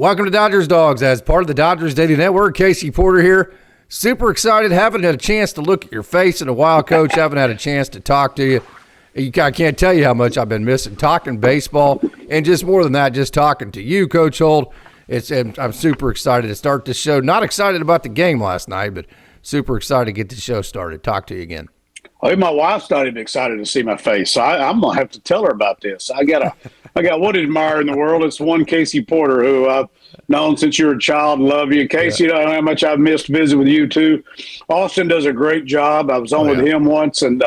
Welcome to Dodgers Dogs. As part of the Dodgers Daily Network, Casey Porter here. Super excited. Haven't had a chance to look at your face in a while, Coach. Haven't had a chance to talk to you. I can't tell you how much I've been missing talking baseball, and just more than that, just talking to you, Coach Holt. I'm super excited to start this show. Not excited about the game last night, but super excited to get the show started. Talk to you again. Oh, my wife's not even excited to see my face, so I'm gonna have to tell her about this. I got one admirer in the world. It's one Casey Porter, who I've known since you were a child and love you. Casey, you know how much I've missed visiting with you too. Austin does a great job. I was on with him once, and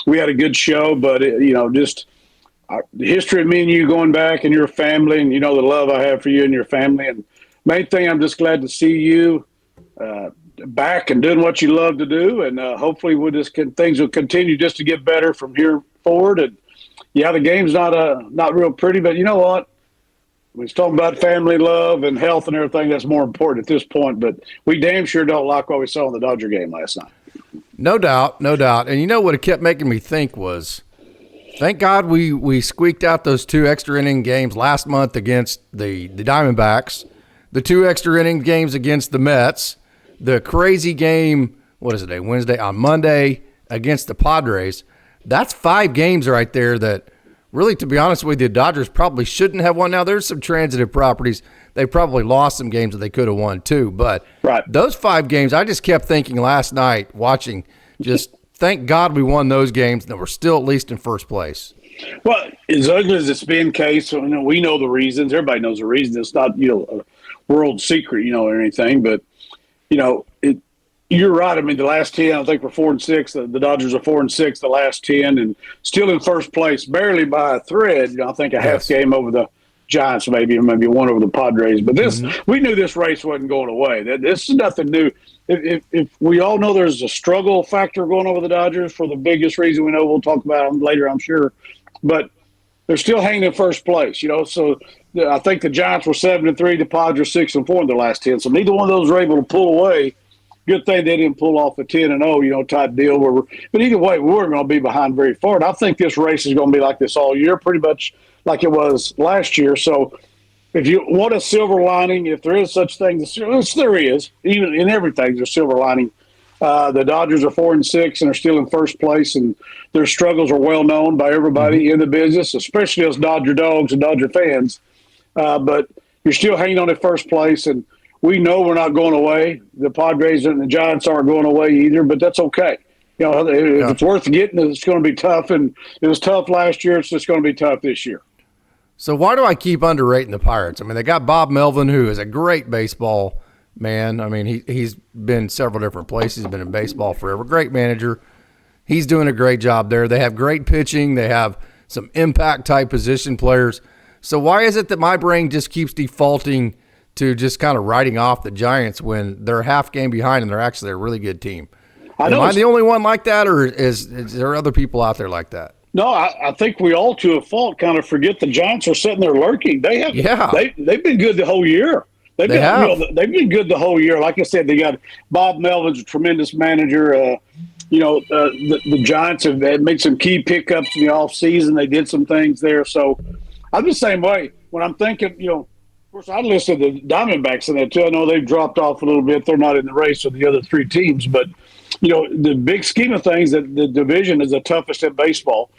we had a good show. But just the history of me and you going back, and your family, and the love I have for you and your family. And main thing, I'm just glad to see you back and doing what you love to do, and hopefully things will continue just to get better from here forward. And the game's not real pretty, but you know what? We're talking about family love and health and everything. That's more important at this point. But we damn sure don't like what we saw in the Dodger game last night. No doubt, no doubt. And you know what it kept making me think was, thank God we squeaked out those 2 extra inning games last month against the Diamondbacks, the 2 extra inning games against the Mets, the crazy game, Wednesday, on Monday against the Padres. That's 5 games right there that really, to be honest with you, the Dodgers probably shouldn't have won. Now, there's some transitive properties. They probably lost some games that they could have won too. But those 5 games, I just kept thinking last night watching, just thank God we won those games and that we're still at least in first place. Well, as ugly as it's been, Case, we know the reasons. Everybody knows the reasons. It's not, a world secret, or anything. But you're right. I mean, the last 10, I think we're 4-6. The Dodgers are 4-6 the last 10, and still in first place, barely by a thread. I think a half game over the Giants, maybe one over the Padres. But we knew this race wasn't going away. This is nothing new. If we all know there's a struggle factor going over the Dodgers for the biggest reason we know, we'll talk about them later, I'm sure. But they're still hanging in first place, So I think the Giants were 7-3, the Padres 6-4 in the last 10. So neither one of those were able to pull away. Good thing they didn't pull off a 10-0, type deal. But either way, we weren't going to be behind very far. And I think this race is going to be like this all year, pretty much like it was last year. So if you want a silver lining, if there is such thing, which there is, even in everything, there's a silver lining. The Dodgers are 4-6 and are still in first place, and their struggles are well known by everybody in the business, especially us Dodger dogs and Dodger fans. But you're still hanging on at first place, and we know we're not going away. The Padres and the Giants aren't going away either, but that's okay. If it's worth getting, it's going to be tough, and it was tough last year. It's just going to be tough this year. So why do I keep underrating the Pirates? I mean, they got Bob Melvin, who is a great baseball man. I mean, he's been several different places. He's been in baseball forever. Great manager. He's doing a great job there. They have great pitching. They have some impact-type position players. So why is it that my brain just keeps defaulting to just kind of writing off the Giants when they're half game behind and they're actually a really good team? Am I the only one like that, or is there other people out there like that? No, I think we all, to a fault, kind of forget the Giants are sitting there lurking. They have, they've been good the whole year. They've been good the whole year. Like I said, they got Bob Melvin's a tremendous manager. The Giants have made some key pickups in the offseason. They did some things there. So I'm the same way. When I'm thinking, of course, I listed the Diamondbacks in that too. I know they've dropped off a little bit. They're not in the race with the other 3 teams. But, the big scheme of things, that the division is the toughest in baseball.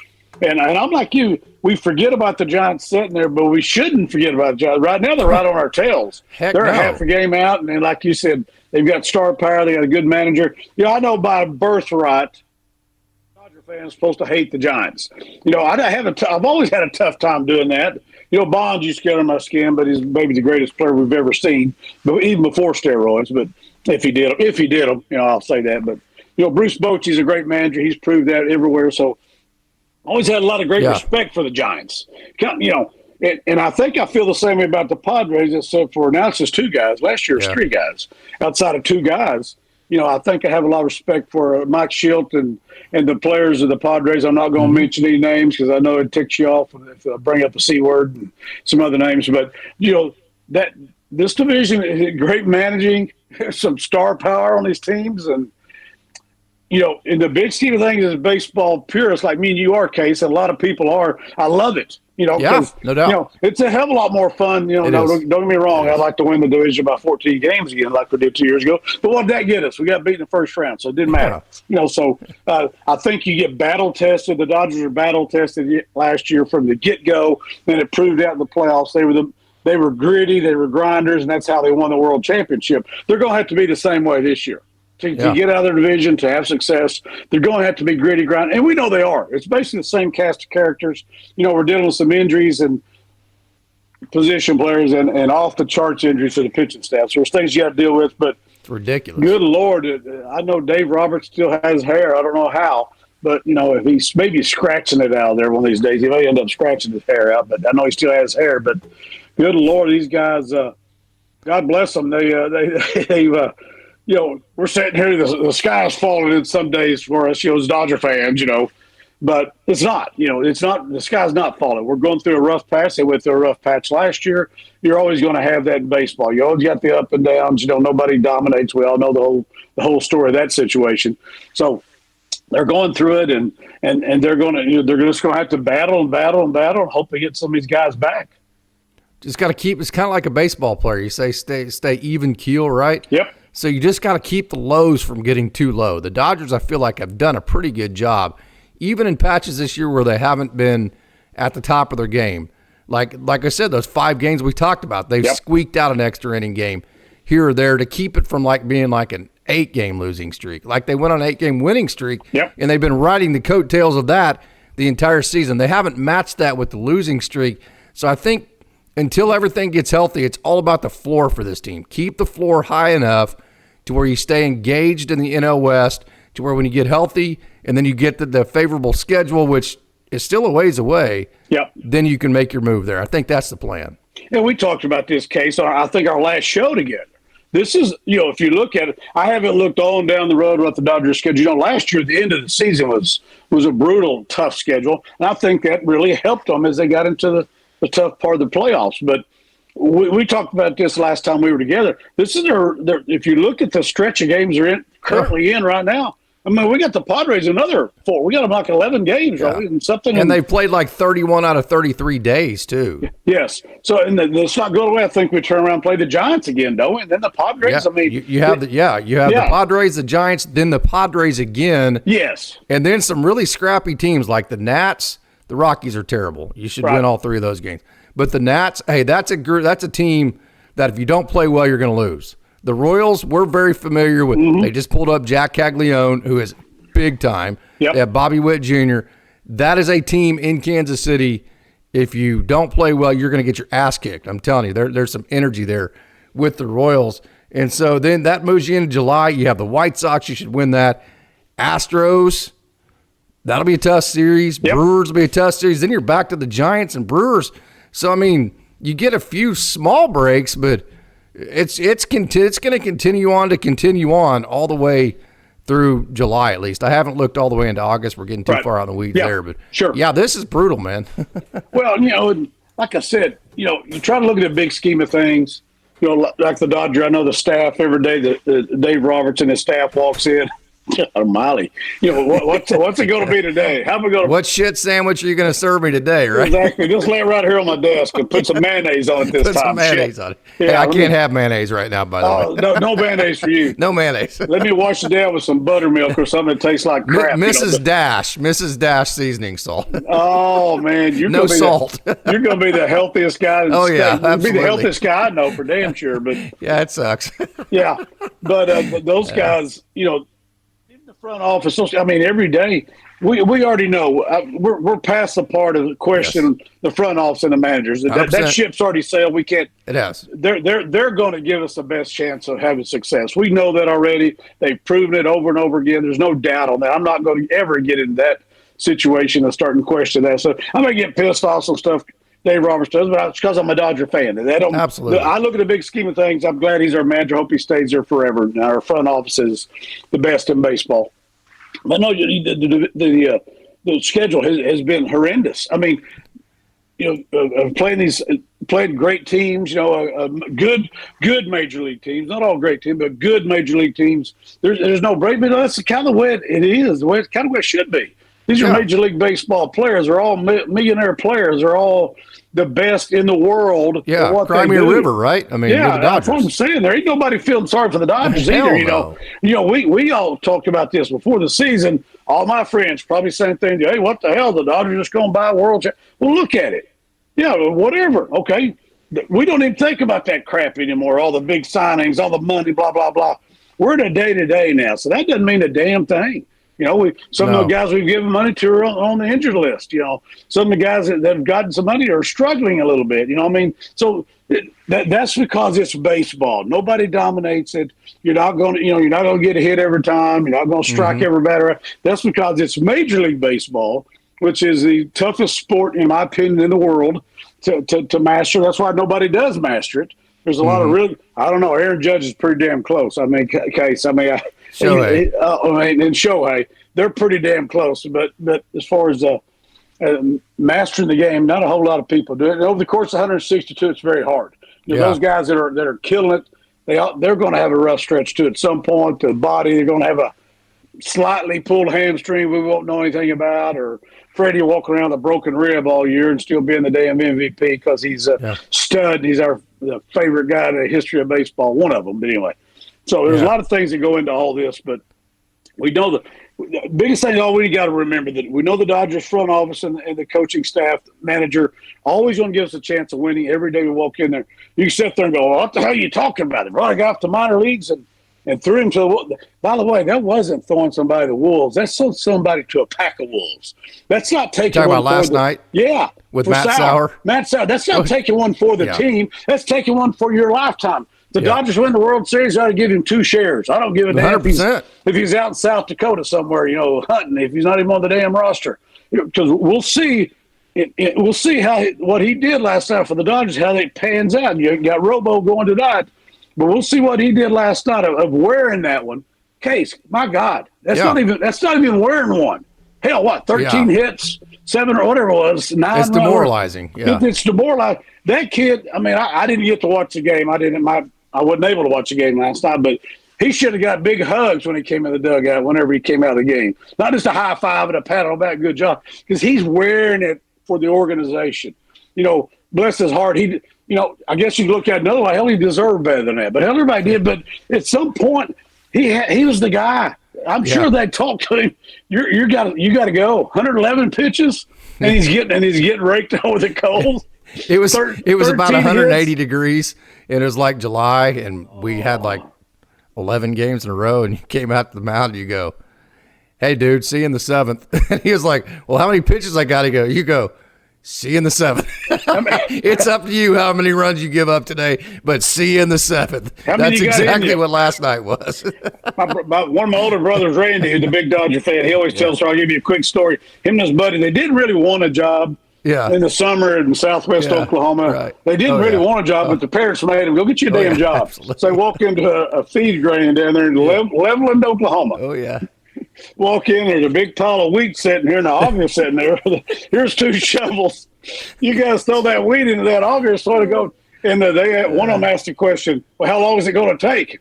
And I'm like you. We forget about the Giants sitting there, but we shouldn't forget about the Giants. Right now, they're right on our tails. They're a half a game out, and then, like you said, they've got star power. They got a good manager. I know by birthright, Dodger fans supposed to hate the Giants. I've always had a tough time doing that. Bonds used to get on my skin, but he's maybe the greatest player we've ever seen, but even before steroids. But if he did them, I'll say that. But Bruce Bochy's a great manager. He's proved that everywhere. So always had a lot of great respect for the Giants. And I think I feel the same way about the Padres, except for now it's just 2 guys. Last year it was 3 guys. Outside of 2 guys, I think I have a lot of respect for Mike Schilt and the players of the Padres. I'm not going to mention any names because I know it ticks you off if I bring up the C word and some other names. But, that this division is great managing, some star power on these teams. And in the big scheme of things, as baseball purists like me and you are, Case, and a lot of people are, I love it. Yeah, no doubt. It's a hell of a lot more fun. Don't get me wrong. I'd like to win the division by 14 games again, like we did 2 years ago. But what did that get us? We got beat in the first round, so it didn't matter. So I think you get battle tested. The Dodgers are battle tested last year from the get go, and it proved out in the playoffs. They were gritty, they were grinders, and that's how they won the World Championship. They're going to have to be the same way this year. To get out of their division, to have success, they're going to have to be gritty, grind, and we know they are. It's basically the same cast of characters. We're dealing with some injuries and position players and off the charts injuries to the pitching staff. So there's things you got to deal with, but it's ridiculous. Good Lord, I know Dave Roberts still has hair. I don't know how, but if he's maybe scratching it out of there one of these days, he may end up scratching his hair out. But I know he still has hair. But good Lord, these guys, God bless them. We're sitting here, the sky's falling in some days for us, as Dodger fans, but it's not, it's not, the sky's not falling. We're going through a rough patch. They went through a rough patch last year. You're always going to have that in baseball. You always got the up and downs, nobody dominates. We all know the whole story of that situation. So they're going through it and they're going to, they're just going to have to battle and hope they get some of these guys back. Just got to keep, it's kind of like a baseball player. You say, stay even keel, right? Yep. So you just got to keep the lows from getting too low. The Dodgers, I feel like, have done a pretty good job, even in patches this year where they haven't been at the top of their game. Like I said, those 5 games we talked about, they've squeaked out an extra inning game here or there to keep it from being like an 8-game losing streak. Like they went on an 8-game winning streak, and they've been riding the coattails of that the entire season. They haven't matched that with the losing streak. So I think until everything gets healthy, it's all about the floor for this team. Keep the floor high enough to where you stay engaged in the NL West, to where when you get healthy and then you get the favorable schedule, which is still a ways away, then you can make your move there. I think that's the plan. And we talked about this case on, I think, our last show together. This is, if you look at it, I haven't looked on down the road what the Dodgers schedule. Last year, the end of the season was a brutal, tough schedule. And I think that really helped them as they got into the tough part of the playoffs. But we talked about this last time we were together. This is their if you look at the stretch of games they're currently in right now. I mean, we got the Padres another 4. We got them like 11 games, right? And something. And they've played like 31 out of 33 days too. Yes. So and it's not going away. I think we turn around and play the Giants again, don't we? And then the Padres. Yeah. I mean, you have the Padres, the Giants, then the Padres again. Yes. And then some really scrappy teams like the Nats. The Rockies are terrible. You should win all 3 of those games. But the Nats, hey, that's a team that if you don't play well, you're going to lose. The Royals, we're very familiar with. They just pulled up Jack Caglione, who is big time. They have Bobby Witt Jr. That is a team in Kansas City. If you don't play well, you're going to get your ass kicked. I'm telling you, there's some energy there with the Royals. And so then that moves you into July. You have the White Sox. You should win that. Astros, that'll be a tough series. Brewers will be a tough series. Then you're back to the Giants and Brewers. So, I mean, you get a few small breaks, but it's going to continue on all the way through July at least. I haven't looked all the way into August. We're getting too far out in the weeds there. But, this is brutal, man. Well, like I said, you try to look at the big scheme of things. Like the Dodger, I know the staff every day that Dave Roberts and his staff walks in. Molly, what's it going to be today? How am I going? What shit sandwich are you going to serve me today? Right? Exactly. Just lay it right here on my desk and put some mayonnaise on it this time. Put some mayonnaise on it. Yeah, hey, I can't have mayonnaise right now. By the way, no mayonnaise for you. No mayonnaise. Let me wash it down with some buttermilk or something that tastes like crap. Mrs. Dash seasoning salt. Oh man, you're no salt. You're going to be the healthiest guy. Oh yeah, absolutely. Be the healthiest guy I know for damn sure. But yeah, it sucks. Yeah, but those guys, front office, I mean, every day we already know we're past the part of the question the front office and the managers. That ship's already sailed. We can't. It has. They're going to give us the best chance of having success. We know that already. They've proven it over and over again. There's no doubt on that. I'm not going to ever get in that situation of starting to question that. So I'm going to get pissed off some stuff Dave Roberts does, but it's because I'm a Dodger fan. Absolutely. I look at the big scheme of things. I'm glad he's our manager. Hope he stays there forever. Our front office is the best in baseball. But no, the schedule has been horrendous. I mean, playing these played great teams, good major league teams. Not all great teams, but good major league teams. There's no break, but that's kind of the way it is, the way it kind of way it should be. These are Major League Baseball players. They're all millionaire players. They're all the best in the world. Yeah, Crimea River, right? I mean, the Dodgers. That's what I'm saying. There ain't nobody feeling sorry for the Dodgers either. We all talked about this before the season. All my friends probably same thing. Hey, what the hell? The Dodgers just going to buy a world champ. Well, look at it. Yeah, whatever. Okay, we don't even think about that crap anymore. All the big signings, all the money, blah blah blah. We're in a day-to-day now, so that doesn't mean a damn thing. Some of the guys we've given money to are on the injured list. Some of the guys that have gotten some money are struggling a little bit. So that's because it's baseball. Nobody dominates it. You're not going to get a hit every time. You're not going to strike every batter. That's because it's Major League Baseball, which is the toughest sport, in my opinion, in the world to master. That's why nobody does master it. There's a lot of I don't know. Aaron Judge is pretty damn close. Shohei. And Shohei, they're pretty damn close. But as far as mastering the game, not a whole lot of people do it. And over the course of 162, it's very hard. Those guys that are killing it, they're going to have a rough stretch too at some point. The body, they're going to have a slightly pulled hamstring we won't know anything about, or Freddie walking around with a broken rib all year and still being the damn MVP because he's a stud. He's the favorite guy in the history of baseball, one of them. But anyway. So there's a lot of things that go into all this, but we know the biggest thing we got to remember that we know the Dodgers front office and the coaching staff, manager, always going to give us a chance of winning every day we walk in there. You can sit there and go, what the hell are you talking about? They brought a guy off the minor leagues and threw him to the – by the way, that wasn't throwing somebody to the wolves. That's throwing somebody to a pack of wolves. That's not taking one about last night? Yeah. With Matt Sauer? Matt Sauer. That's not taking one for the team. That's taking one for your lifetime. The Dodgers win the World Series, I ought to give him 2 shares. I don't give a damn if he's out in South Dakota somewhere, hunting, if he's not even on the damn roster. Because we'll see what he did last night for the Dodgers, how it pans out. You got Robo going tonight, but we'll see what he did last night of wearing that one. Case, my God, that's not even wearing one. Hell, what, 13 hits, 7 or whatever it was, 9 It's demoralizing. Yeah. It's demoralizing. That kid, I mean, I didn't get to watch the game. I wasn't able to watch the game last night, but he should have got big hugs when he came in the dugout whenever he came out of the game. Not just a high five and a pat on the back, good job, because he's wearing it for the organization. Bless his heart. I guess you can look at it another way. Hell, he deserved better than that, but hell, everybody did. But at some point, he was the guy. I'm sure they talked to him. You got to go. 111 pitches, and he's getting raked over the coals. It was about 180 degrees, and it was like July, and we had like 11 games in a row, and you came out to the mound, and you go, hey, dude, see you in the 7th. And he was like, well, how many pitches I got to go? You go, see you in the 7th. It's up to you how many runs you give up today, but see you in the 7th. That's exactly what last night was. One of my older brothers, Randy, who's a big Dodger fan, he always tells her, I'll give you a quick story. Him and his buddy, they didn't really want a job. In the summer in southwest Oklahoma. Right. They didn't really want a job, but the parents made them, go get you a damn job. Absolutely. So they walk into a feed grain down there in Leveland, Oklahoma. Oh, yeah. Walk in, there's a big pile of wheat sitting here and the auger sitting there. Here's 2 shovels. You guys throw that wheat into that auger, so to go. And one of them asked the question, well, how long is it going to take?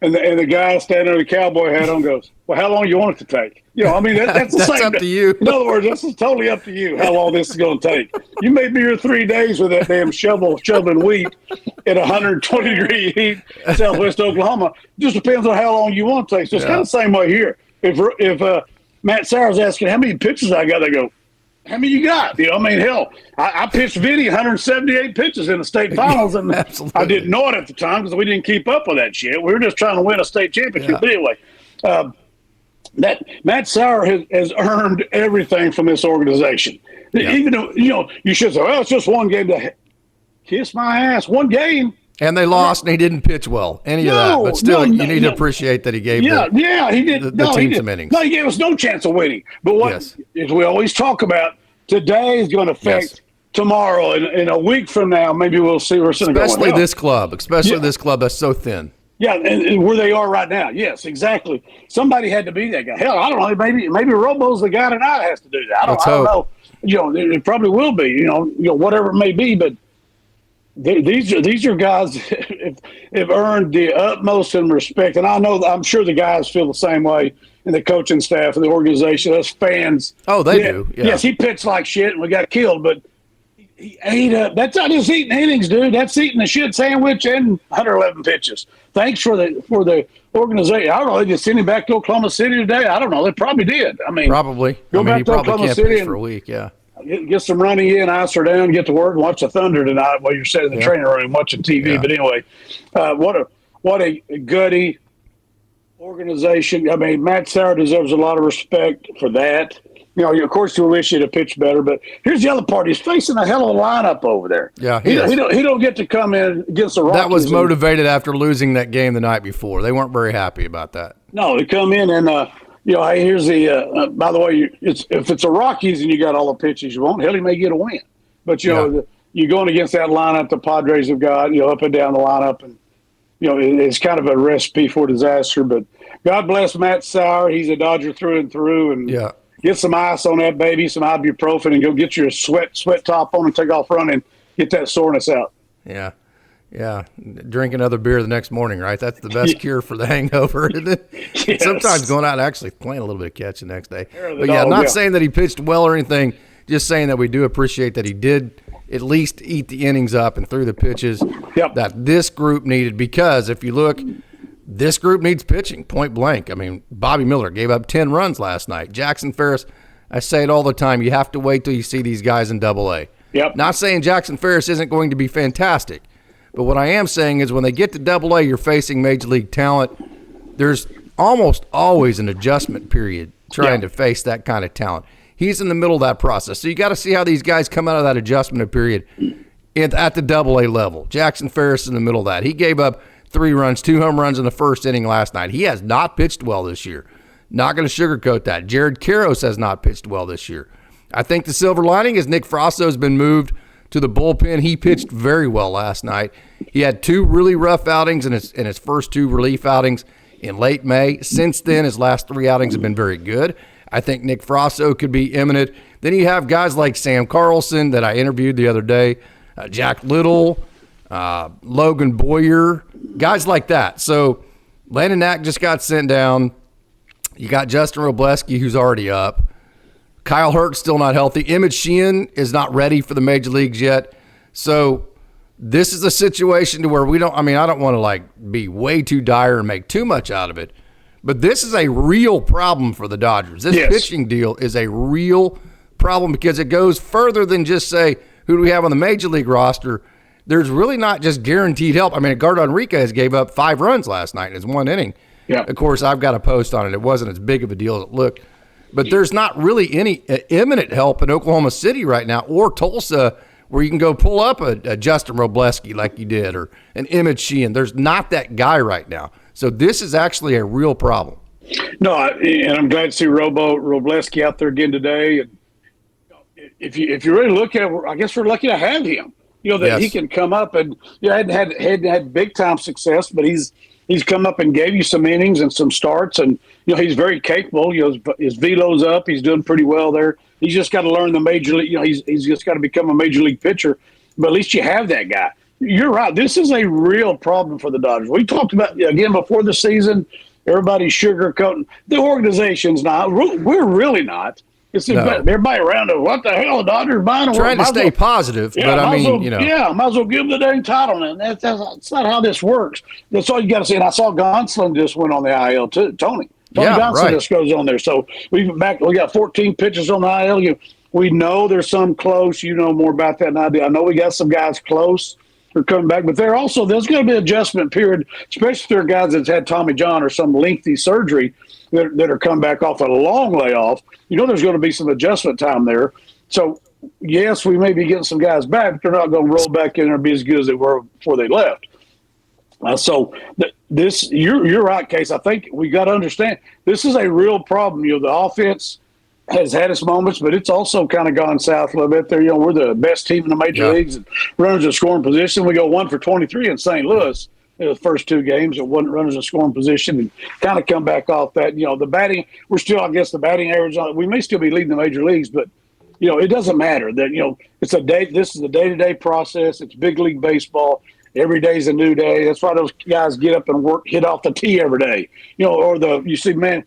And the guy standing there with the cowboy hat on goes, well, how long do you want it to take? That's the same. Up to you. In other words, this is totally up to you how long this is going to take. You may be here 3 days with that damn shoveling wheat at 120-degree heat in southwest Oklahoma. Just depends on how long you want to take. So it's kind of the same way here. If Matt Sauer's asking how many pitches I got, they go, how many you got? Hell, I pitched Vinny 178 pitches in the state finals, and I didn't know it at the time because we didn't keep up with that shit. We were just trying to win a state championship. But anyway, that Matt Sauer has earned everything from this organization. Even though, you should say, well, it's just one game. To kiss my ass. One game. And they lost, and he didn't pitch well. Of that. But still, you need to appreciate that he gave he did. the team some innings. No, he gave us no chance of winning. But as we always talk about, today is going to affect tomorrow. In a week from now, maybe we'll see where it's going to go. Especially this club that's so thin. Yeah, and where they are right now. Yes, exactly. Somebody had to be that guy. Hell, I don't know. Maybe Robo's the guy tonight has to do that. I don't know. It probably will be. Whatever it may be. But these are guys have earned the utmost in respect, and I'm sure the guys feel the same way, and the coaching staff and the organization, us fans. Oh, they do. Yeah. Yes, he pitched like shit, and we got killed, but he ate up. That's not just eating innings, dude. That's eating a shit sandwich and 111 pitches. Thanks for the organization. I don't know. They just sent him back to Oklahoma City today. I don't know. They probably did. I mean, probably. Go back he to probably Oklahoma can't City pitch for a week. Yeah. Get some running in, ice her down, get to work, and watch the Thunder tonight while you're sitting in the training room watching TV. Yeah. But anyway, what a gutty organization. I mean, Matt Sauer deserves a lot of respect for that. You know, of course, you'll wish he'd have pitched better, but here's the other part. He's facing a hell of a lineup over there. Yeah, he don't get to come in against the Rockies. That was motivated after losing that game the night before. They weren't very happy about that. No, they come in and hey, here's the. By the way, if it's a Rockies and you got all the pitches you want, hell, he may get a win. But you're going against that lineup the Padres have got, up and down the lineup, and it's kind of a recipe for disaster. But God bless Matt Sauer. He's a Dodger through and through, and get some ice on that baby, some ibuprofen, and go get your sweat top on and take off running, get that soreness out. Yeah. Yeah, drink another beer the next morning, right? That's the best cure for the hangover, isn't it? Yes. Sometimes going out and actually playing a little bit of catch the next day. But not saying that he pitched well or anything, just saying that we do appreciate that he did at least eat the innings up and threw the pitches that this group needed, because if you look, this group needs pitching, point blank. I mean, Bobby Miller gave up 10 runs last night. Jackson Ferris, I say it all the time, you have to wait till you see these guys in Double-A. Yep. Not saying Jackson Ferris isn't going to be fantastic. But what I am saying is when they get to Double-A, you're facing Major League talent. There's almost always an adjustment period trying to face that kind of talent. He's in the middle of that process. So you got to see how these guys come out of that adjustment period at the Double-A level. Jackson Ferris in the middle of that. He gave up 3 runs, 2 home runs in the first inning last night. He has not pitched well this year. Not going to sugarcoat that. Jared Karros has not pitched well this year. I think the silver lining is Nick Frasso has been moved to the bullpen. He pitched very well last night. He had 2 really rough outings in his first 2 relief outings in late May. Since then, his last 3 outings have been very good. I think Nick Frasso could be imminent. Then you have guys like Sam Carlson that I interviewed the other day, Jack Little, Logan Boyer, guys like that. So Landon Knack just got sent down. You got Justin Robleski, who's already up. Kyle Hurt's still not healthy. Emmett Sheehan is not ready for the major leagues yet. So this is a situation to where I don't want to be way too dire and make too much out of it. But this is a real problem for the Dodgers. This pitching deal is a real problem because it goes further than just say, who do we have on the major league roster? There's really not just guaranteed help. I mean, Edgardo Enriquez gave up 5 runs last night in his 1 inning. Yeah. Of course, I've got a post on it. It wasn't as big of a deal as it looked. But there's not really any imminent help in Oklahoma City right now or Tulsa where you can go pull up a Justin Robleski like you did or an Emmett Sheehan. There's not that guy right now. So this is actually a real problem. No, and I'm glad to see Robo Robleski out there again today. And if you really look at it, I guess we're lucky to have him. He can come up and hadn't had big time success, but he's come up and gave you some innings and some starts, and he's very capable. His velo's up. He's doing pretty well there. He's just got to learn the major league. He's just got to become a major league pitcher. But at least you have that guy. You're right. This is a real problem for the Dodgers. We talked about again before the season. Everybody's sugarcoating. The organization's not. We're really not. It's everybody around it. What the hell, the Dodgers buying? Trying to stay positive, but I mean, might as well give them the dang title. And that's not how this works. That's all you got to say. And I saw Gonsolin just went on the IL too. Tony Gonsolin just goes on there. So we got 14 pitchers on the IL. We know there's some close. You know more about that than I do. I know we got some guys close. They're coming back, but there's going to be an adjustment period, especially if there are guys that's had Tommy John or some lengthy surgery that are coming back off a long layoff. There's going to be some adjustment time there. So, yes, we may be getting some guys back, but they're not going to roll back in and be as good as they were before they left. You're right, Case. I think we got to understand this is a real problem. The offense has had its moments, but it's also kind of gone south a little bit there. We're the best team in the major leagues and runners in scoring position. We go 1 for 23 in St. Louis in the first 2 games at runners in scoring position and kind of come back off that. The batting, we're still, I guess, the batting average. We may still be leading the major leagues, but it doesn't matter that, it's this is a day-to-day process. It's big league baseball. Every day's a new day. That's why those guys get up and hit off the tee every day. You see, man,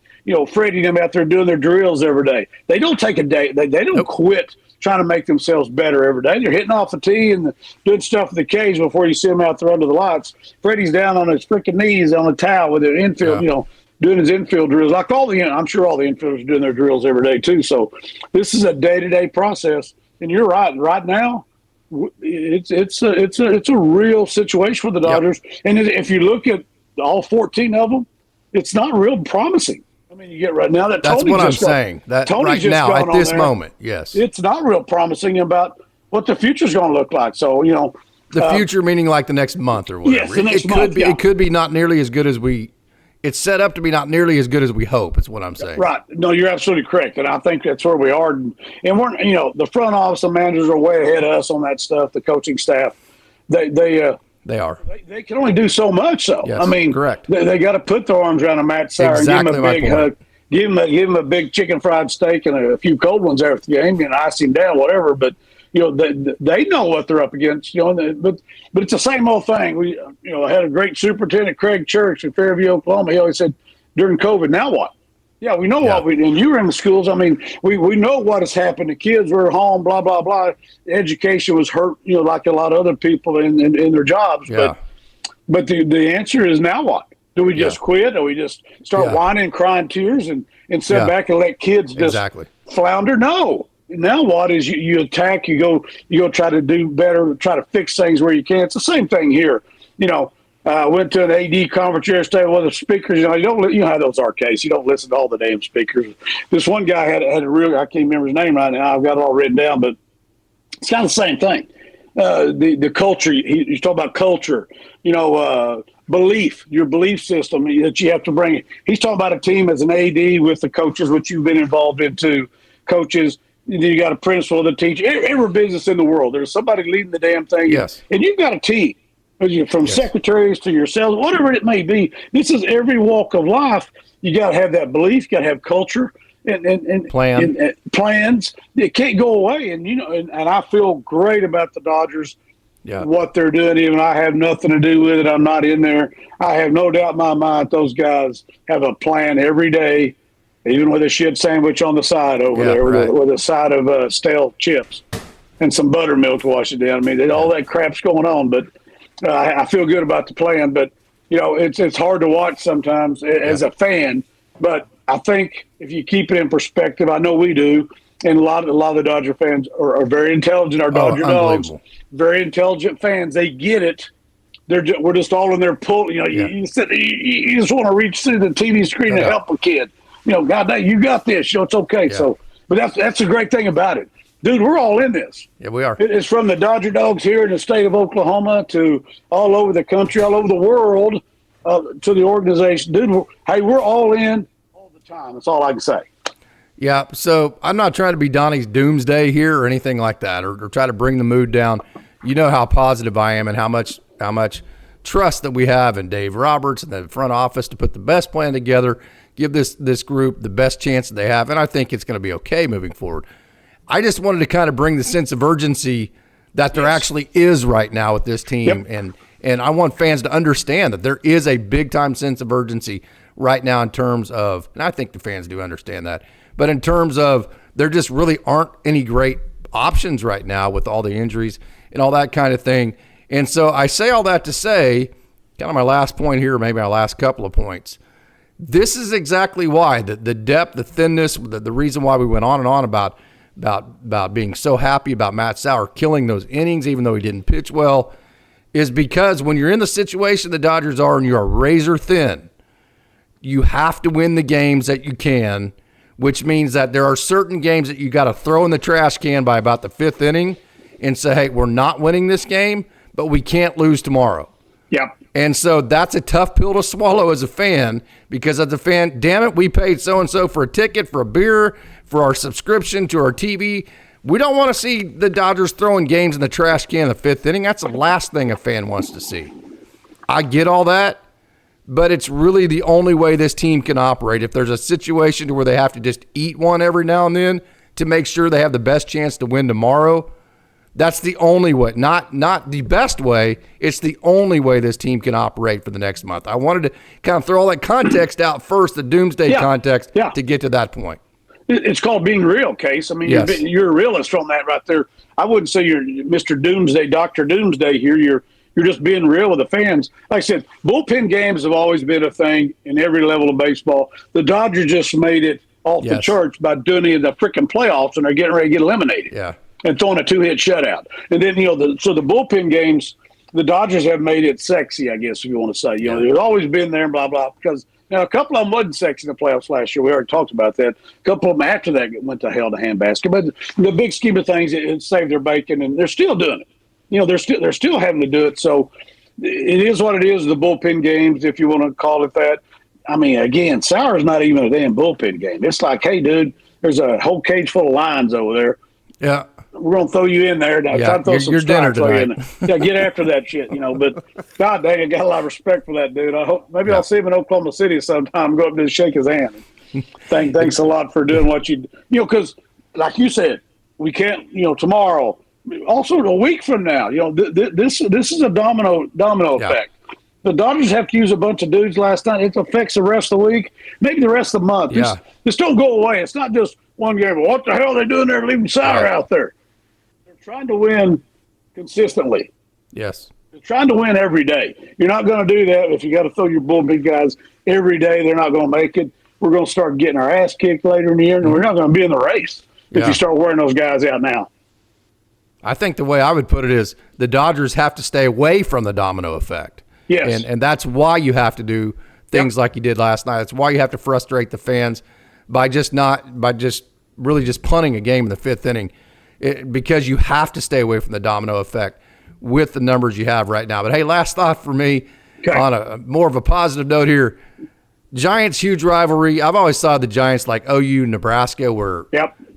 Freddie and them out there doing their drills every day. They don't take a day. They don't quit trying to make themselves better every day. They're hitting off the tee and doing stuff with the cage before you see them out there under the lights. Freddie's down on his freaking knees on the towel with their infield, doing his infield drills. Like I'm sure all the infielders are doing their drills every day too. So this is a day-to-day process. And you're right. Right now, it's a real situation for the Dodgers. Yep. And if you look at all 14 of them, it's not real promising. I mean, you get right now that that's Tony what just I'm saying. That Tony's right just now at this there. moment, yes, it's not real promising about what the future's going to look like. So the future meaning like the next month or whatever. Yes, the next month. It could be not nearly as good as we. It's set up to be not nearly as good as we hope. Is what I'm saying. Right. No, you're absolutely correct, and I think that's where we are. And we're the front office and managers are way ahead of us on that stuff. The coaching staff, they are. They can only do so much. So yes, I mean, correct. They got to put their arms around a Matt Sauer and give him a big hug. Give him a big chicken fried steak and a few cold ones after the game and ice him down, whatever. But they know what they're up against. But it's the same old thing. We had a great superintendent, Craig Church in Fairview, Oklahoma. He always said during COVID, now what? Yeah, we know what and you were in the schools. I mean, we know what has happened. The kids were home, blah, blah, blah. Education was hurt, like a lot of other people in their jobs. Yeah. But the answer is now what? Do we just quit? Do we just start whining, crying tears and sit back and let kids just flounder? No. Now what is you attack, you go try to do better, try to fix things where you can. It's the same thing here. I went to an AD conference yesterday with the speakers. You know how those are, Case. You don't listen to all the damn speakers. This one guy had a real, I can't remember his name right now. I've got it all written down, but it's kind of the same thing. The culture, he's talking about culture, belief, your belief system that you have to bring. He's talking about a team as an AD with the coaches, which you've been involved in too. Coaches, you got a principal, the teacher, every business in the world. There's somebody leading the damn thing. Yes. And you've got a team. From secretaries to yourselves, whatever it may be. This is every walk of life. You got to have that belief. You got to have culture and plans. It can't go away. And I feel great about the Dodgers. Yeah. What they're doing. Even I have nothing to do with it. I'm not in there. I have no doubt in my mind those guys have a plan every day, even with a shit sandwich on the side over there, with a side of stale chips and some buttermilk to wash it down. I mean, all that crap's going on, but. I feel good about the plan, but it's hard to watch sometimes as a fan. But I think if you keep it in perspective, I know we do, and a lot of the Dodger fans are very intelligent. Our Dodger dogs, very intelligent fans. They get it. We're just all in there pulling. You just want to reach through the TV screen to help a kid. God, you got this. It's okay. Yeah. So, but that's the great thing about it. Dude, we're all in this. Yeah, we are. It's from the Dodger Dogs here in the state of Oklahoma to all over the country, all over the world, to the organization. Dude, we're all in all the time. That's all I can say. Yeah, so I'm not trying to be Donnie's doomsday here or anything like that or try to bring the mood down. You know how positive I am and how much trust that we have in Dave Roberts and the front office to put the best plan together, give this group the best chance that they have, and I think it's going to be okay moving forward. I just wanted to kind of bring the sense of urgency that there actually is right now with this team. Yep. And I want fans to understand that there is a big-time sense of urgency right now in terms of, and I think the fans do understand that, but in terms of there just really aren't any great options right now with all the injuries and all that kind of thing. And so I say all that to say, kind of my last point here, maybe my last couple of points. This is exactly why the depth, the thinness, the reason why we went on and on about being so happy about Matt Sauer killing those innings, even though he didn't pitch well, is because when you're in the situation the Dodgers are and you are razor thin, you have to win the games that you can, which means that there are certain games that you got to throw in the trash can by about the fifth inning and say, hey, we're not winning this game, but we can't lose tomorrow. Yep. And so that's a tough pill to swallow as a fan, because as a fan, damn it, we paid so-and-so for a ticket, for a beer, for our subscription to our TV. We don't want to see the Dodgers throwing games in the trash can in the fifth inning. That's the last thing a fan wants to see. I get all that, but it's really the only way this team can operate. If there's a situation where they have to just eat one every now and then, to make sure they have the best chance to win tomorrow. That's the only way, not the best way. It's the only way this team can operate for the next month. I wanted to kind of throw all that context out first, the doomsday context, to get to that point. It's called being real, Case. I mean, yes. you're a realist on that right there. I wouldn't say you're Mr. Doomsday, Dr. Doomsday here. You're just being real with the fans. Like I said, bullpen games have always been a thing in every level of baseball. The Dodgers just made it off the charts by doing it in the freaking playoffs, and they're getting ready to get eliminated. Yeah. And throwing a 2-hit shutout. And then, so the bullpen games, the Dodgers have made it sexy, I guess, if you want to say. They've always been there and blah, blah, because now a couple of them wasn't sexy in the playoffs last year. We already talked about that. A couple of them after that went to hell in a handbasket. But the big scheme of things, it saved their bacon, and they're still doing it. They're still having to do it. So it is what it is, the bullpen games, if you want to call it that. I mean, again, Sauer's not even a damn bullpen game. It's like, hey, dude, there's a whole cage full of lions over there. Yeah. We're going to throw you in there. Now, try to throw some strikes in there. Yeah, get after that shit, But, God dang, I got a lot of respect for that dude. I hope maybe I'll see him in Oklahoma City sometime. Go up and shake his hand. Thanks a lot for doing what you because, like you said, we can't, tomorrow, also a week from now, this is a domino effect. The Dodgers have to use a bunch of dudes last night. It affects the rest of the week, maybe the rest of the month. Yeah. This don't go away. It's not just one game. What the hell are they doing there leaving Sauer out there? They're trying to win consistently. Yes. They're trying to win every day. You're not going to do that if you got to throw your bullpen guys every day. They're not going to make it. We're going to start getting our ass kicked later in the year, and we're not going to be in the race if you start wearing those guys out now. I think the way I would put it is the Dodgers have to stay away from the domino effect. Yes. And that's why you have to do things like you did last night. It's why you have to frustrate the fans by just really just punting a game in the fifth inning, because you have to stay away from the domino effect with the numbers you have right now. But hey, last thought for me on a more of a positive note here. Giants huge rivalry. I've always thought the Giants like OU Nebraska were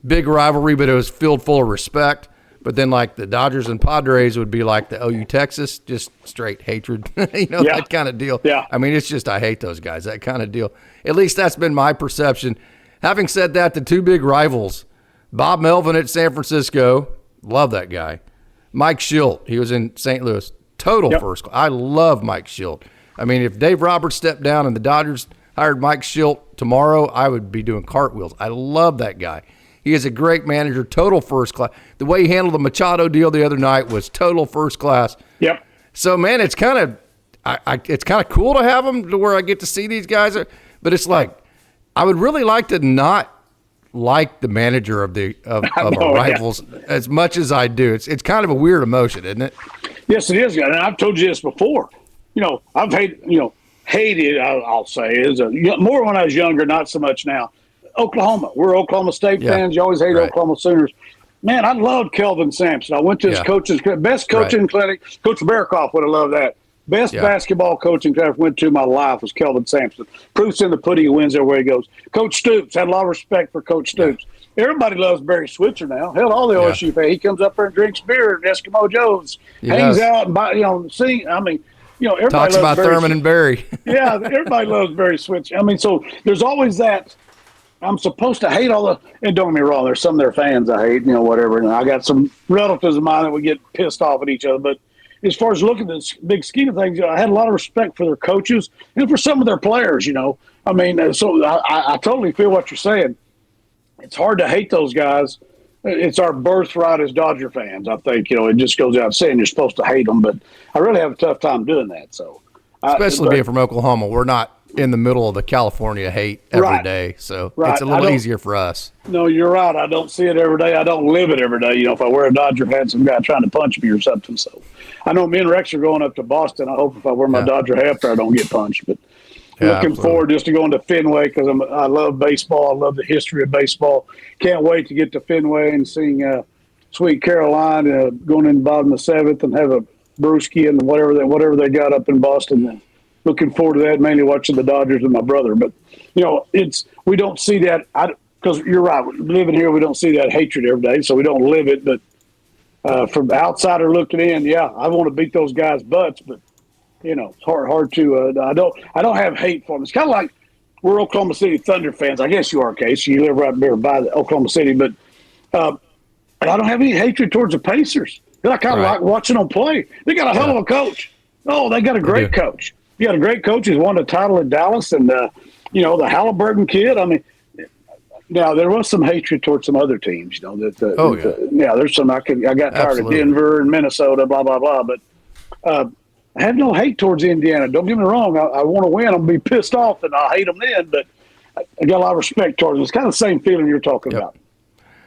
big rivalry, but it was filled full of respect. But then, like, the Dodgers and Padres would be like the OU Texas, just straight hatred, that kind of deal. Yeah. I mean, it's just I hate those guys, that kind of deal. At least that's been my perception. Having said that, the two big rivals, Bob Melvin at San Francisco, love that guy. Mike Schilt, he was in St. Louis, total first class. I love Mike Schilt. I mean, if Dave Roberts stepped down and the Dodgers hired Mike Schilt tomorrow, I would be doing cartwheels. I love that guy. He is a great manager, total first class. The way he handled the Machado deal the other night was total first class. Yep. So, man, it's kind of cool to have him to where I get to see these guys. But it's like, I would really like to not like the manager of our rivals as much as I do. It's kind of a weird emotion, isn't it? Yes, it is. And I've told you this before. I've hated, I'll say, more when I was younger, not so much now. Oklahoma. We're Oklahoma State fans. You always hate Oklahoma Sooners. Man, I loved Kelvin Sampson. I went to his best coaching clinic. Coach Barakoff would have loved that. Best basketball coaching clinic I went to in my life was Kelvin Sampson. Proof's in the pudding. He wins everywhere he goes. Coach Stoops. Had a lot of respect for Coach Stoops. Everybody loves Barry Switzer now. Hell, all the OSU fans. He comes up there and drinks beer at Eskimo Joe's. Hangs out and sing. I mean, everybody talks about Barry Thurman and Barry. Yeah, everybody loves Barry Switzer. I mean, so there's always that. I'm supposed to hate and don't get me wrong, there's some of their fans I hate, whatever. And I got some relatives of mine that would get pissed off at each other. But as far as looking at the big scheme of things, I had a lot of respect for their coaches and for some of their players, I mean, so I totally feel what you're saying. It's hard to hate those guys. It's our birthright as Dodger fans, I think. It just goes out saying you're supposed to hate them. But I really have a tough time doing that. So, especially being from Oklahoma, we're not in the middle of the California hate every day, so it's a little easier for us. No, you're right. I don't see it every day. I don't live it every day. If I wear a Dodger hat, some guy trying to punch me or something. So I know me and Rex are going up to Boston. I hope if I wear my Dodger hat there, I don't get punched. But looking forward just to going to Fenway because I love baseball. I love the history of baseball. Can't wait to get to Fenway and sing Sweet Caroline going in the bottom of the seventh and have a brewski and whatever they got up in Boston. Looking forward to that, mainly watching the Dodgers and my brother. But, we don't see that because you're right. Living here, we don't see that hatred every day, so we don't live it. But from the outsider looking in, I want to beat those guys' butts. But, it's hard to I don't have hate for them. It's kind of like we're Oklahoma City Thunder fans. I guess you are, Case. You live right there by Oklahoma City. But And I don't have any hatred towards the Pacers. I kind of like watching them play. They got a hell of a coach. Oh, they got a great coach. You got a great coach. He's won the title in Dallas, and the Halliburton kid. I mean, now there was some hatred towards some other teams. There's some. I got tired of Denver and Minnesota, blah blah blah. But I have no hate towards Indiana. Don't get me wrong. I want to win. I'm gonna be pissed off, and I'll hate them then. But I got a lot of respect towards them. It's kind of the same feeling you're talking about.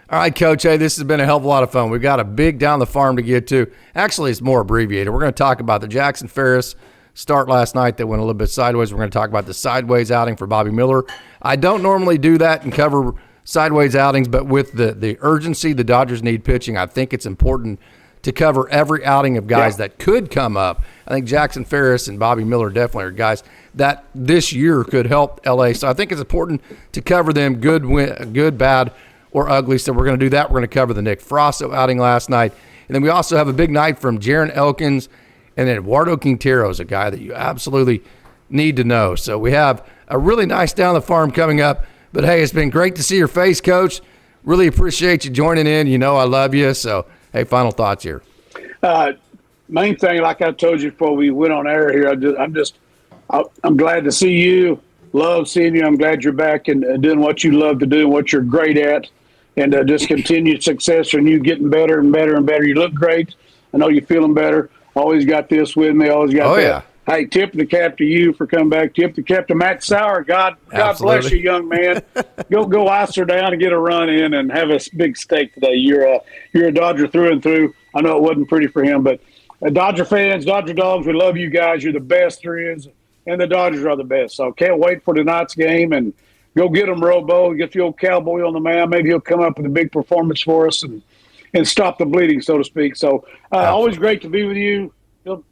All right, Coach. Hey, this has been a hell of a lot of fun. We've got a big down the farm to get to. Actually, it's more abbreviated. We're going to talk about the Jackson Ferris start last night that went a little bit sideways. We're going to talk about the sideways outing for Bobby Miller. I don't normally do that and cover sideways outings, but with the urgency the Dodgers need pitching, I think it's important to cover every outing of guys that could come up. I think Jackson Ferris and Bobby Miller definitely are guys that this year could help L.A. So I think it's important to cover them, good, bad, or ugly. So we're going to do that. We're going to cover the Nick Frosso outing last night. And then we also have a big night from Jaron Elkins, and then Eduardo Kingo is a guy that you absolutely need to know. So we have a really nice down the farm coming up. But, hey, it's been great to see your face, Coach. Really appreciate you joining in. You know I love you. So, hey, final thoughts here. Main thing, like I told you before we went on air here, I'm glad to see you. Love seeing you. I'm glad you're back and doing what you love to do and what you're great at. And just continued success and you getting better and better and better. You look great. I know you're feeling better. Always got this with me. Always got that. Yeah. Hey, tip the cap to you for coming back. Tip the cap to Matt Sauer. God bless you, young man. Go ice her down and get a run in and have a big steak today. You're a Dodger through and through. I know it wasn't pretty for him, but Dodger fans, Dodger dogs, we love you guys. You're the best there is, and the Dodgers are the best. So can't wait for tonight's game, and go get them, Robo. Get the old cowboy on the mound. Maybe he'll come up with a big performance for us and stop the bleeding, so to speak. So always great to be with you.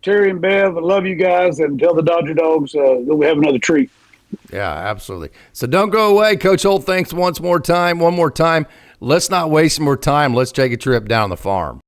Terry and Bev, I love you guys, and tell the Dodger dogs that we have another treat. Yeah, absolutely. So don't go away. Coach Holt, thanks one more time. Let's not waste more time. Let's take a trip down the farm.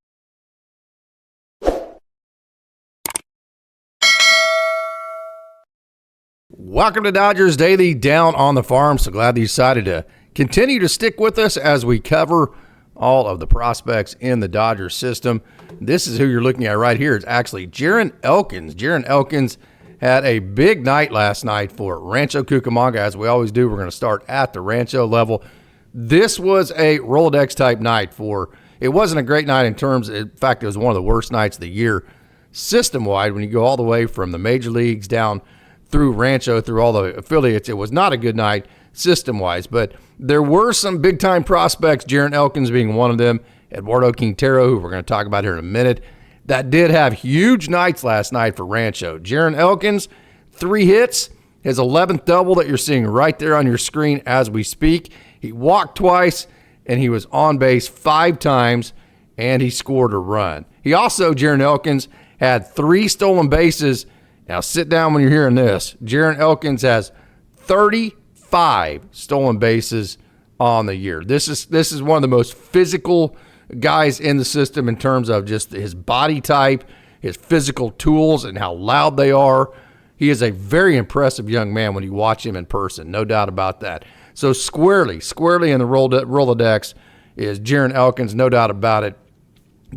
Welcome to Dodgers Daily Down on the Farm. So glad that you decided to continue to stick with us as we cover all of the prospects in the Dodgers system. This is who you're looking at right here. It's actually Jaron Elkins. Jaron Elkins had a big night last night for Rancho Cucamonga. As we always do, we're going to start at the Rancho level. This was a Rolodex type night it wasn't a great night in fact, it was one of the worst nights of the year system-wide when you go all the way from the major leagues down through Rancho, through all the affiliates. It was not a good night system-wise, but there were some big-time prospects, Jaron Elkins being one of them, Eduardo Kingo, who we're going to talk about here in a minute, that did have huge nights last night for Rancho. Jaron Elkins, 3 hits, his 11th double that you're seeing right there on your screen as we speak. He walked twice, and he was on base 5 times, and he scored a run. He also, Jaron Elkins, had 3 stolen bases. Now sit down when you're hearing this. Jaron Elkins has 35 stolen bases on the year. This is one of the most physical guys in the system in terms of just his body type, his physical tools, and how loud they are. He is a very impressive young man when you watch him in person, no doubt about that. So squarely in the Rolodex is Jaron Elkins, no doubt about it,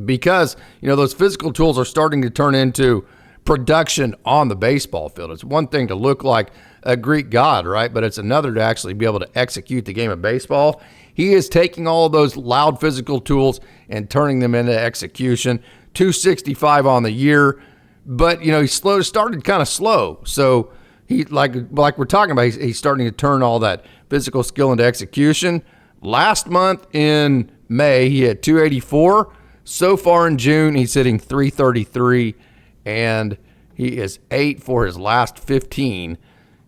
because those physical tools are starting to turn into production on the baseball field. It's one thing to look like a Greek god, right? But it's another to actually be able to execute the game of baseball. He is taking all of those loud physical tools and turning them into execution. 265 on the year, but he started kind of slow. So he like we're talking about, he's starting to turn all that physical skill into execution. Last month in May, he had 284. So far in June, he's hitting 333. And he is 8 for his last 15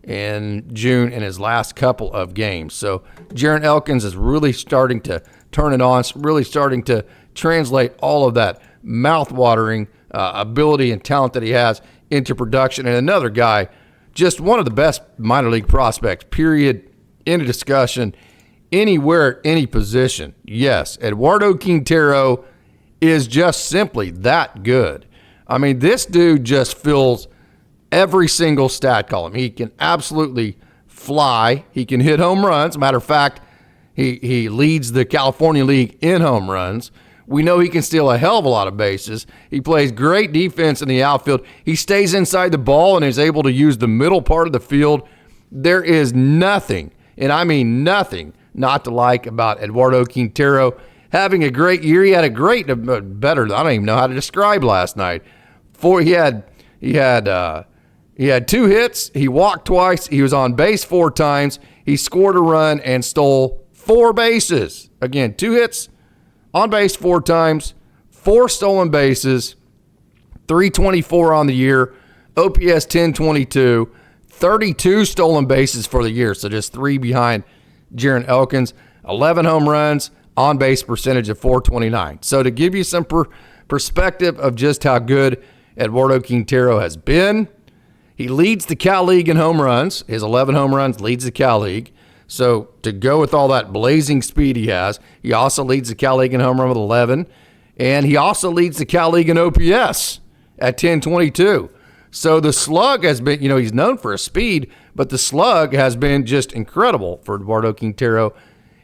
in June in his last couple of games. So Jaron Elkins is really starting to turn it on, really starting to translate all of that mouth-watering ability and talent that he has into production. And another guy, just one of the best minor league prospects, period, in a discussion, anywhere, at any position. Yes, Eduardo Kingo is just simply that good. I mean, this dude just fills every single stat column. He can absolutely fly. He can hit home runs. Matter of fact, He leads the California League in home runs. We know he can steal a hell of a lot of bases. He plays great defense in the outfield. He stays inside the ball and is able to use the middle part of the field. There is nothing, and I mean nothing, not to like about Eduardo Quintero having a great year. He had a great, better, I don't even know how to describe last night. He had 2 hits. He walked twice. He was on base 4 times. He scored a run and stole 4 bases. Again, 2 hits, on base 4 times, 4 stolen bases, 324 on the year, OPS 1022, 32 stolen bases for the year, so just 3 behind Jaron Elkins, 11 home runs, on base percentage of .429. So to give you some perspective of just how good Eduardo Quintero has been, he leads the Cal League in home runs. His 11 home runs leads the Cal League. So to go with all that blazing speed he has, he also leads the Cal League in home run with 11, and he also leads the Cal League in OPS at 1022. So the slug has been, he's known for his speed, but the slug has been just incredible for Eduardo Quintero.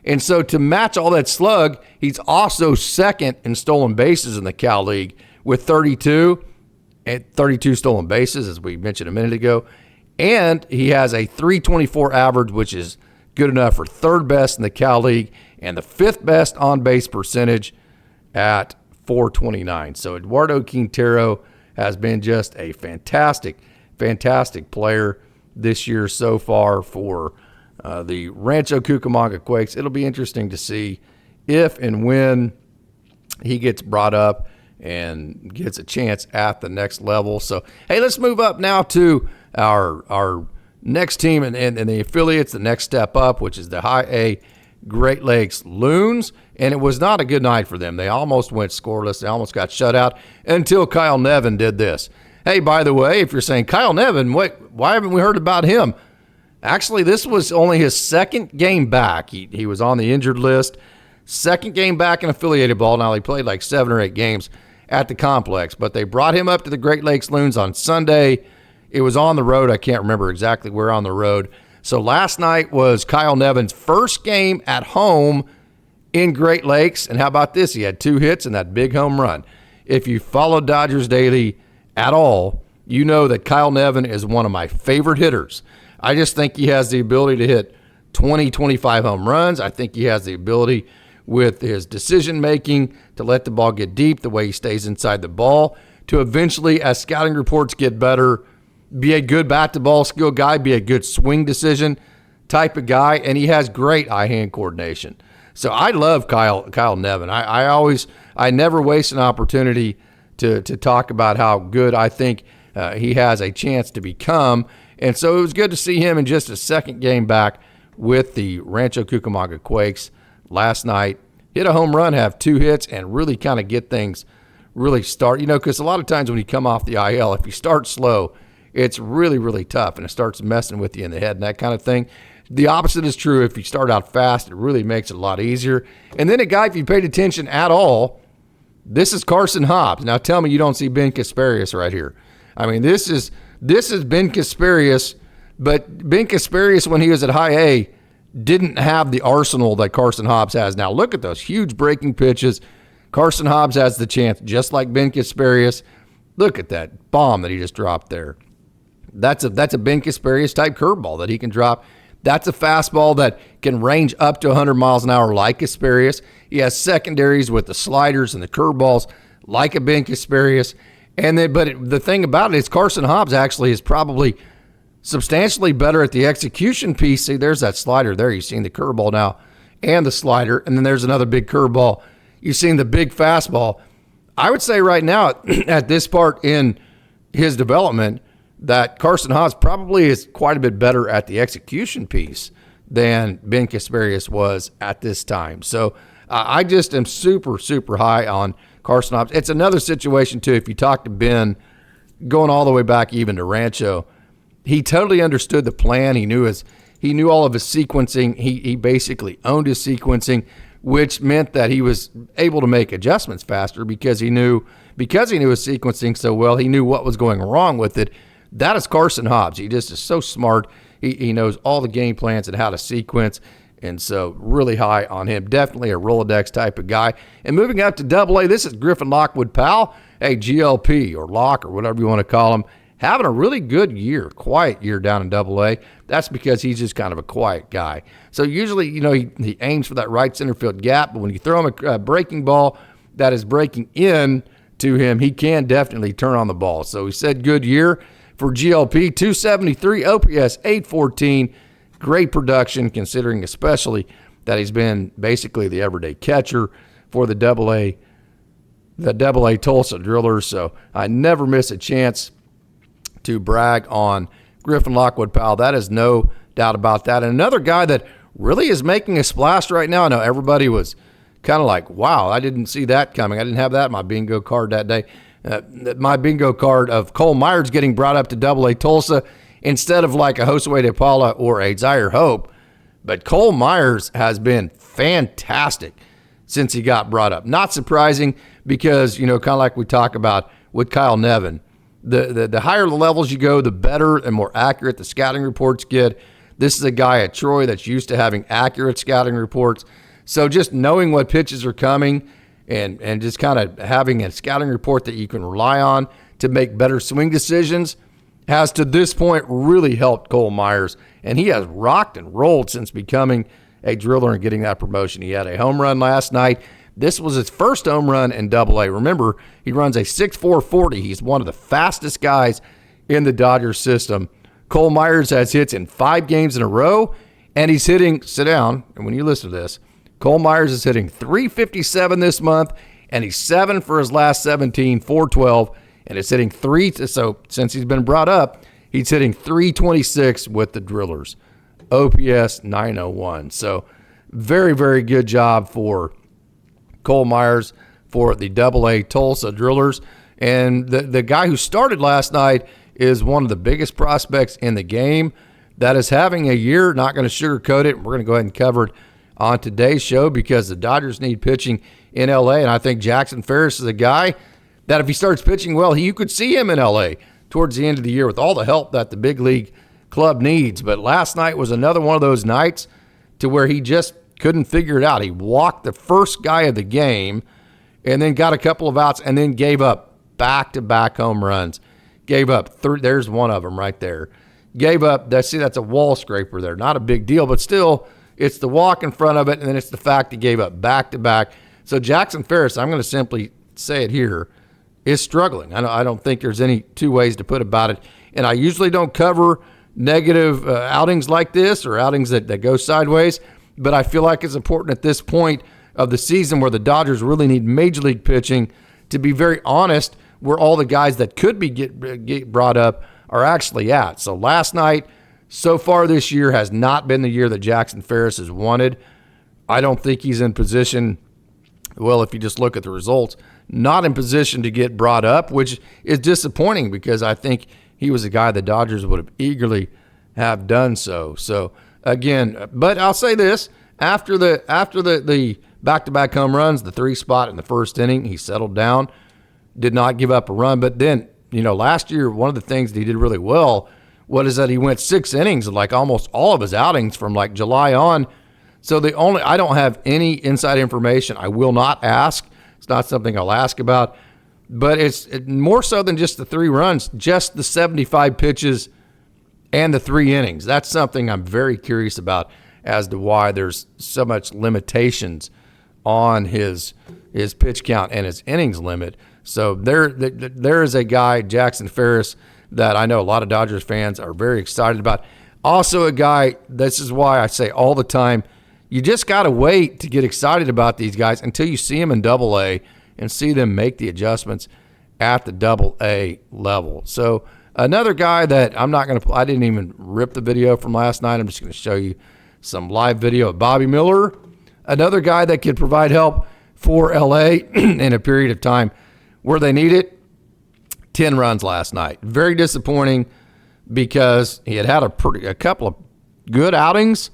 And so to match all that slug, he's also second in stolen bases in the Cal League with 32 stolen bases, as we mentioned a minute ago. And he has a .324 average, which is good enough for 3rd best in the Cal League and the 5th best on-base percentage at .429. So Eduardo Quintero has been just a fantastic, fantastic player this year so far for the Rancho Cucamonga Quakes. It'll be interesting to see if and when he gets brought up and gets a chance at the next level. So, hey, let's move up now to our next team and the affiliates, the next step up, which is the High A Great Lakes Loons. And it was not a good night for them. They almost went scoreless. They almost got shut out until Kyle Nevin did this. Hey, by the way, if you're saying, Kyle Nevin, why haven't we heard about him? Actually, this was only his 2nd game back. He was on the injured list. 2nd game back in affiliated ball. Now, he played like 7 or 8 games at the complex, but they brought him up to the Great Lakes Loons on Sunday. It was on the road. I can't remember exactly where on the road. So last night was Kyle Nevin's first game at home in Great Lakes. And how about this? He had 2 hits and that big home run. If you follow Dodgers Daily at all, you know that Kyle Nevin is one of my favorite hitters. I just think he has the ability to hit 20, 25 home runs. I think he has the ability with his decision-making to let the ball get deep, the way he stays inside the ball, to eventually, as scouting reports get better, be a good bat-to-ball skill guy, be a good swing decision type of guy, and he has great eye-hand coordination. So I love Kyle Nevin. I never waste an opportunity to talk about how good I think he has a chance to become. And so it was good to see him in just a 2nd game back with the Rancho Cucamonga Quakes last night. Hit a home run, have 2 hits, and really kind of get things really start. Because a lot of times when you come off the IL, if you start slow, it's really, really tough, and it starts messing with you in the head and that kind of thing. The opposite is true. If you start out fast, it really makes it a lot easier. And then a guy, if you paid attention at all, this is Carson Hobbs. Now tell me you don't see Ben Kasparius right here. I mean, this is Ben Kasparius, but Ben Kasparius, when he was at High A, didn't have the arsenal that Carson Hobbs has. Now look at those huge breaking pitches. Carson Hobbs has the chance, just like Ben Kasparius. Look at that bomb that he just dropped there. That's a Ben Kasparius type curveball that he can drop. That's a fastball that can range up to 100 miles an hour like Kasparius. He has secondaries with the sliders and the curveballs like a Ben Kasparius. But the thing about it is Carson Hobbs actually is probably substantially better at the execution piece. See, there's that slider there. You've seen the curveball now and the slider, and then there's another big curveball. You've seen the big fastball. I would say right now at this part in his development that Carson Hobbs probably is quite a bit better at the execution piece than Ben Kasparius was at this time. So I just am super, super high on Carson Hobbs. It's another situation, too, if you talk to Ben, going all the way back even to Rancho, he totally understood the plan. He knew all of his sequencing. He basically owned his sequencing, which meant that he was able to make adjustments faster because he knew his sequencing so well. He knew what was going wrong with it. That is Carson Hobbs. He just is so smart. He knows all the game plans and how to sequence. And so really high on him. Definitely a Rolodex type of guy. And moving up to AA, this is Griffin Lockwood, pal. Hey, GLP or Lock or whatever you want to call him. Having a really good year, quiet year down in AA. That's because he's just kind of a quiet guy. So usually, he aims for that right center field gap, but when you throw him a breaking ball that is breaking in to him, he can definitely turn on the ball. So he said good year for GLP, 273, OPS 814. Great production considering especially that he's been basically the everyday catcher for the AA Tulsa Drillers. So I never miss a chance to brag on Griffin Lockwood, pal. That is no doubt about that. And another guy that really is making a splash right now. I know everybody was kind of like, wow, I didn't see that coming. I didn't have that in my bingo card that day. My bingo card of Cole Myers getting brought up to AA Tulsa instead of like a Josue de Paula or a Zaire Hope. But Cole Myers has been fantastic since he got brought up. Not surprising because, kind of like we talk about with Kyle Nevin, the higher the levels you go, the better and more accurate the scouting reports get. This is a guy at Troy that's used to having accurate scouting reports. So just knowing what pitches are coming and just kind of having a scouting report that you can rely on to make better swing decisions has to this point really helped Cole Myers. And he has rocked and rolled since becoming a driller and getting that promotion. He had a home run last night. This was his first home run in AA. Remember, he runs a 6'4" 40. He's one of the fastest guys in the Dodgers system. Cole Myers has hits in 5 games in a row, and he's hitting, sit down, and when you listen to this, Cole Myers is hitting .357 this month, and he's 7 for his last 17, .412, and it's hitting so since he's been brought up, he's hitting .326 with the Drillers. OPS 901. So very, very good job for Cole Myers for the AA Tulsa Drillers. And the guy who started last night is one of the biggest prospects in the game that is having a year. Not going to sugarcoat it. We're going to go ahead and cover it on today's show because the Dodgers need pitching in L.A. And I think Jackson Ferris is a guy that if he starts pitching well, you could see him in L.A. towards the end of the year with all the help that the big league club needs. But last night was another one of those nights to where he just couldn't figure it out. He walked the first guy of the game and then got a couple of outs and then gave up back-to-back home runs. Gave up three. There's one of them right there. Gave up. That's a wall scraper there. Not a big deal, but still, it's the walk in front of it, and then it's the fact he gave up back-to-back. So Jackson Ferris, I'm going to simply say it here, is struggling. I don't think there's any two ways to put about it. And I usually don't cover negative outings like this or outings that go sideways, but I feel like it's important at this point of the season where the Dodgers really need major league pitching to be very honest where all the guys that could be get brought up are actually at. So last night, so far this year, has not been the year that Jackson Ferris has wanted. I don't think he's in position, well, if you just look at the results, not in position to get brought up, which is disappointing because I think he was a guy the Dodgers would have eagerly have done so. So again, but I'll say this, after the back-to-back home runs, the 3 spot in the first inning, he settled down, did not give up a run. But then, last year, one of the things that he did really well was that he went 6 innings in like almost all of his outings from like July on. So I don't have any inside information. I will not ask. It's not something I'll ask about. But it's more so than just the 3 runs, just the 75 pitches and the 3 innings. That's something I'm very curious about as to why there's so much limitations on his pitch count and his innings limit. So there is a guy, Jackson Ferris, that I know a lot of Dodgers fans are very excited about. Also a guy, this is why I say all the time, you just got to wait to get excited about these guys until you see them in AA and see them make the adjustments at the AA level. So another guy that I didn't even rip the video from last night. I'm just going to show you some live video of Bobby Miller. Another guy that could provide help for LA in a period of time where they need it. 10 runs last night. Very disappointing because he had a couple of good outings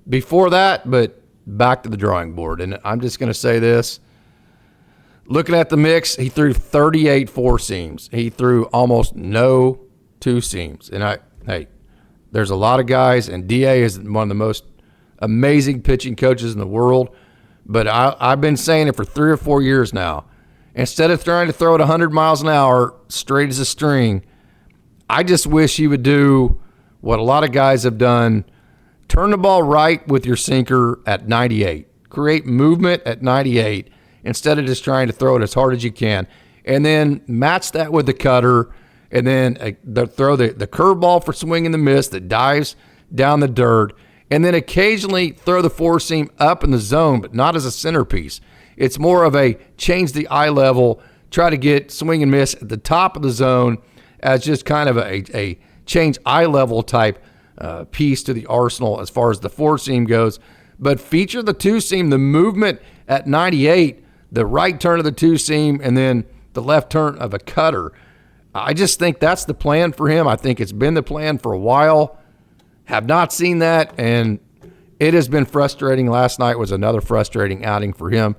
before that, but back to the drawing board. And I'm just going to say this. Looking at the mix, he threw 38 4-seams. He threw almost no 2-seams. And there's a lot of guys, and DA is one of the most amazing pitching coaches in the world. But I've been saying it for 3 or 4 years now. Instead of trying to throw it 100 miles an hour straight as a string, I just wish he would do what a lot of guys have done. Turn the ball right with your sinker at 98. Create movement at 98 instead of just trying to throw it as hard as you can. And then match that with the cutter, and then throw the curveball for swing and the miss that dives down the dirt, and then occasionally throw the four seam up in the zone, but not as a centerpiece. It's more of a change the eye level, try to get swing and miss at the top of the zone as just kind of a change eye level type piece to the arsenal as far as the four seam goes. But feature the two seam, the movement at 98, the right turn of the two seam, and then the left turn of a cutter. I just think that's the plan for him. I think it's been the plan for a while. Have not seen that, and it has been frustrating. Last night was another frustrating outing for him,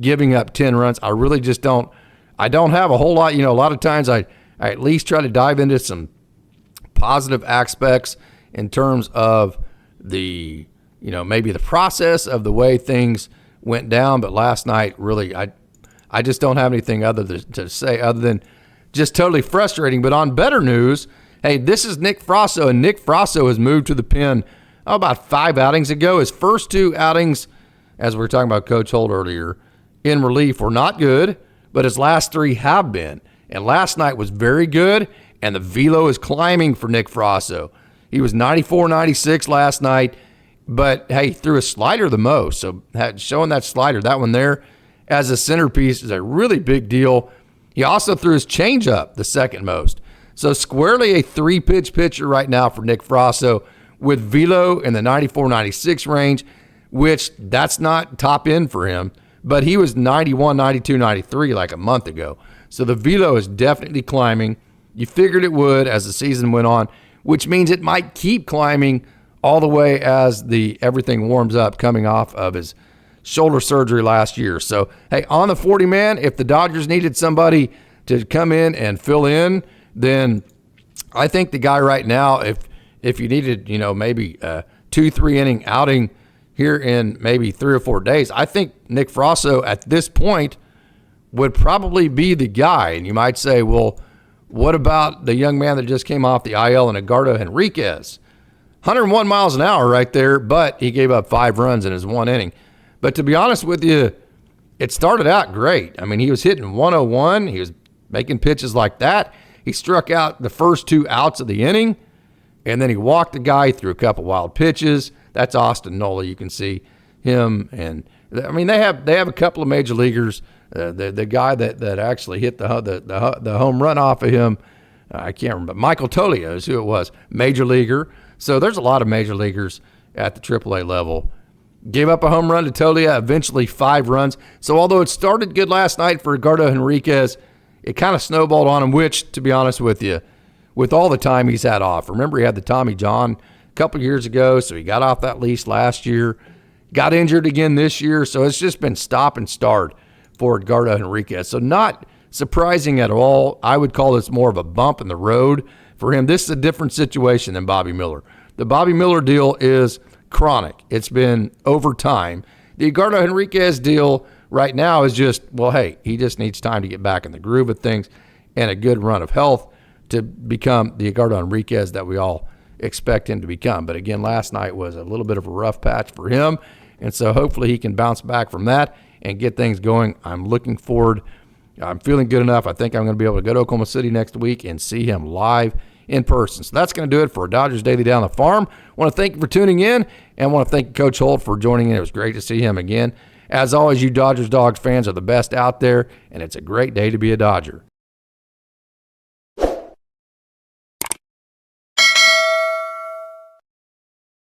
giving up 10 runs. I really just don't have a whole lot. A lot of times I at least try to dive into some positive aspects in terms of the, maybe the process of the way things went down. But last night, really, I just don't have anything to say other than just totally frustrating. But on better news, hey, this is Nick Frasso, and Nick Frasso has moved to the pen about 5 outings ago. His first 2 outings, as we were talking about Coach Holt earlier, in relief were not good, but his last 3 have been. And last night was very good, and the velo is climbing for Nick Frasso. He was 94-96 last night, but, hey, he threw a slider the most. So showing that slider, that one there, as a centerpiece is a really big deal. He also threw his changeup the second most. So squarely a 3-pitch pitcher right now for Nick Frasso with velo in the 94-96 range, which that's not top end for him, but he was 91, 92, 93 like a month ago. So the velo is definitely climbing. You figured it would as the season went on, which means it might keep climbing all the way as everything warms up coming off of his shoulder surgery last year. So, hey, on the 40-man, if the Dodgers needed somebody to come in and fill in, then I think the guy right now, if you needed, maybe a 2-3 inning outing here in maybe 3 or 4 days, I think Nick Frasso at this point would probably be the guy. And you might say, well, what about the young man that just came off the IL and Edgardo Enriquez? 101 miles an hour right there, but he gave up 5 runs in his 1 inning. But to be honest with you, it started out great. I mean, he was hitting 101. He was making pitches like that. He struck out the first 2 outs of the inning, and then he walked the guy through a couple wild pitches. That's Austin Nola. You can see him. And, I mean, they have a couple of major leaguers. The guy that actually hit the home run off of him, I can't remember. Michael Tolio is who it was, major leaguer. So there's a lot of major leaguers at the AAA level. Gave up a home run to Tolio, eventually 5 runs. So although it started good last night for Edgardo Enriquez, it kind of snowballed on him, which, to be honest with you, with all the time he's had off. Remember, he had the Tommy John a couple years ago, so he got off that leash last year. Got injured again this year, so it's just been stop and start for Edgardo Enriquez. So not surprising at all. I would call this more of a bump in the road for him. This is a different situation than Bobby Miller. The Bobby Miller deal is chronic. It's been over time. The Edgardo Enriquez deal right now is just, well, hey, he just needs time to get back in the groove of things and a good run of health to become the Edgardo Enriquez that we all expect him to become. But again, last night was a little bit of a rough patch for him, and so hopefully he can bounce back from that and get things going. I'm looking forward. I'm feeling good enough. I think I'm going to be able to go to Oklahoma City next week and see him live in person. So that's going to do it for Dodgers Daily Down the Farm. I want to thank you for tuning in, and I want to thank Coach Holt for joining in. It was great to see him again. As always, you Dodgers Dogs fans are the best out there, and it's a great day to be a Dodger.